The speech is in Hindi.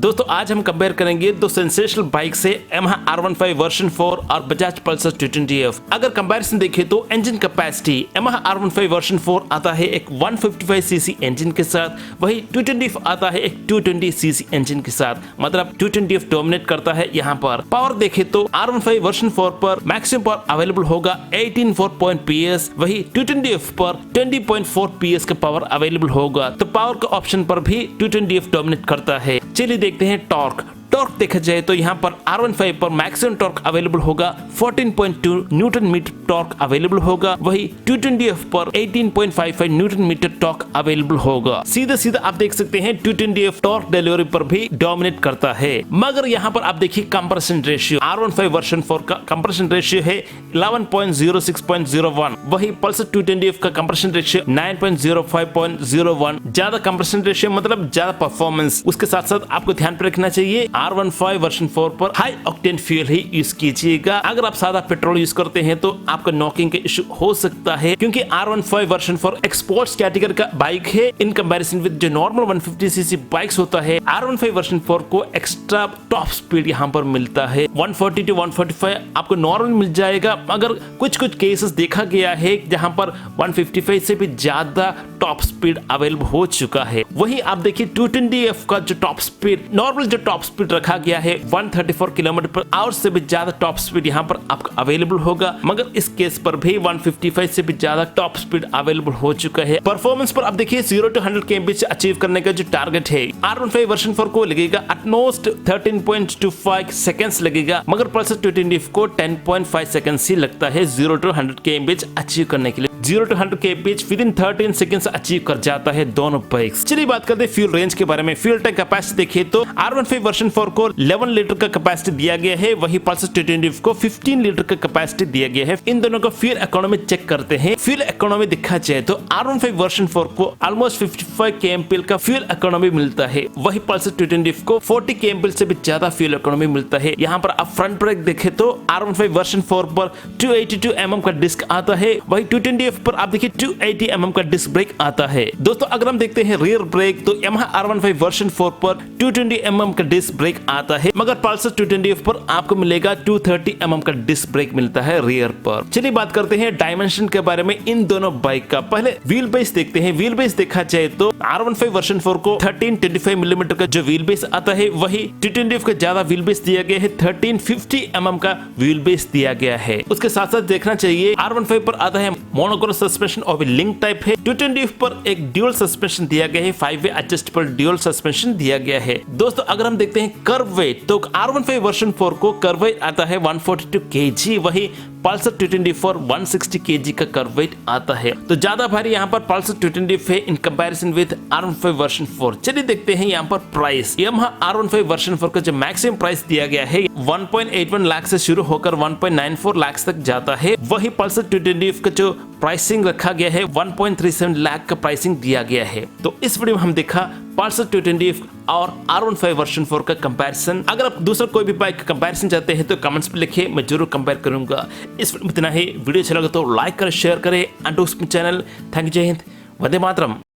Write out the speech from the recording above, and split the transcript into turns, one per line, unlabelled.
दोस्तों आज हम कंपेयर करेंगे दो सेंसेशनल बाइक से Yamaha R15 वर्जन 4 और बजाज पल्सर 220F। अगर कंपैरिजन देखें तो engine capacity Yamaha R15 version 4 आता है एक 155 सीसी इंजन के साथ, वही 220F आता है एक 220 सीसी इंजन के साथ, मतलब 220F डोमिनेट करता है यहाँ पर। पावर देखें तो R15 वर्जन 4 पर मैक्सिमम पावर अवेलेबल होगा 18.4 PS, वही 220F पर 20.4 PS का पावर अवेलेबल होगा। तो पावर के ऑप्शन पर भी 220F डोमिनेट करता है। चलिए देखते हैं टॉर्क देखा जाए तो यहाँ पर R15 पर मैक्सिमम टॉर्क अवेलेबल होगा 14.2 न्यूटन मीटर टॉर्क अवेलेबल होगा, वही 220F पर 18.55 न्यूटन मीटर टॉर्क अवेलेबल होगा। सीधा आप देख सकते हैं 220F टॉर्क डिलीवरी पर भी डोमिनेट करता है। मगर यहाँ पर आप देखिए कंप्रेशन रेशियो, R15 वर्जन 4 का कंप्रेशन रेशियो है 11.06.01, वही पल्सर 220F का कंप्रेशन रेशियो 9.05.01। ज्यादा कंप्रेशन रेशियो मतलब ज्यादा परफॉर्मेंस। उसके साथ साथ आपको ध्यान पर रखना चाहिए R15 वर्जन 4 पर हाई ऑक्टेन फ्यूल ही यूज कीजिएगा। अगर आप सादा पेट्रोल यूज करते हैं तो आपका नॉकिंग का इशू हो सकता है, क्योंकि R15 वर्जन 4 एक्सपोर्ट्स कैटेगरी का बाइक है इन कंपैरिजन विद जो नॉर्मल 150 सीसी बाइक्स होता है। R15 वर्जन 4 को एक्स्ट्रा टॉप स्पीड यहाँ पर मिलता है 140 to 145 आपको नॉर्मल मिल जाएगा, मगर कुछ केसेस देखा गया है जहां पर 155 से भी ज्यादा टॉप स्पीड अवेलेबल हो चुका है। वही आप देखिए 220F का जो टॉप स्पीड, नॉर्मल जो टॉप स्पीड रखा गया है 134 किलोमीटर पर आवर से भी ज्यादा टॉप स्पीड यहाँ पर आपको अवेलेबल होगा, मगर इस केस पर भी 155 से भी ज्यादा टॉप स्पीड अवेलेबल हो चुका है। परफॉर्मेंस पर आप देखिए 0 to 100 kmph अचीव करने का जो टारगेट है R15 वर्जन 4 को लगेगा एटमोस्ट 13.25 सेकंड्स लगेगा, मगर पल्सर 220F को 10.5 सेकंड्स ही लगता है 0 to 100 kmph अचीव करने के लिए। 0 to 100 kmph with in 13 seconds achieve कर जाता है दोनों बाइक्स। चलिए बात करते हैं फ्यूल रेंज के बारे में। फ्यूल टैंक कैपेसिटी देखिए तो R15 वर्जन 4 को 11 लीटर का कैपेसिटी दिया गया है, वही पल्सर 220F को 15 लीटर का कैपेसिटी दिया गया है। इन दोनों का फ्यूल इकोनॉमी चेक करते हैं। फ्यूल इकोनॉमी देखा जाए तो R15 वर्जन 4 को ऑलमोस्ट 55 kmpl का फ्यूल इकोनॉमी मिलता है, वही पल्सर 220F को 40 kmpl से भी ज्यादा फ्यूल इकोनॉमी मिलता है। यहाँ पर आप फ्रंट ब्रेक देखे तो R15 वर्जन 4 पर 282 mm का डिस्क आता है, वही 220F पर आप देखिए 280 mm का डिस्क ब्रेक आता है। दोस्तों अगर हम देखते हैं रियर ब्रेक तो Yamaha R15 वर्जन 4 पर 220 mm का डिस्क ब्रेक आता है, मगर पल्सर 220F पर आपको मिलेगा 230 mm का डिस्क ब्रेक मिलता है रियर पर। चलिए बात करते हैं डायमेंशन के बारे में इन दोनों बाइक का। पहले व्हील बेस देखते हैं। व्हील बेस देखा जाए तो R15 वर्जन 4 को 1325 मिलीमीटर का जो व्हील बेस आता है, वही 220F का ज्यादा व्हील बेस दिया गया है 1350 mm का व्हील बेस दिया गया है। उसके साथ साथ देखना चाहिए R15 पर आता है मोनोकोरस सस्पेंशन और भी लिंक टाइप है। 220F पर एक ड्यूल सस्पेंशन दिया गया है, 5-वे एडजस्टेबल ड्यूल सस्पेंशन दिया गया है। दोस्तों अगर हम देखते हैं कर्व वेट तो R15 वर्जन 4 को कर्व वेट आता है 142 kg, वही पल्सर 220F 160 kg का कर्व वेट आता है। तो ज्यादा भारी यहाँ पर पल्सर 220F है in comparison with R15 version 4। चलिए देखते हैं यहाँ पर प्राइस। Yamaha R15 वर्जन 4 का जो मैक्सिमम प्राइस दिया गया है 1.81 लाख से शुरू होकर 1.94 लाख तक जाता है, वही पल्सर 220F का जो प्राइसिंग रखा गया है 1.37 लाख का प्राइसिंग दिया गया है। तो इस वीडियो में हम देखा पल्सर 220F और R15 वर्जन 4 का कंपैरिजन। अगर आप दूसरा कोई भी बाइक का कंपैरिजन चाहते हैं तो कमेंट्स में लिखिए, मैं जरूर कंपेयर करूंगा। इस वीडियो में इतना ही। वीडियो अच्छा लगा तो लाइक करें, शेयर करें एंड उसमें चैनल। थैंक यू, जय हिंद, वंदे मातरम।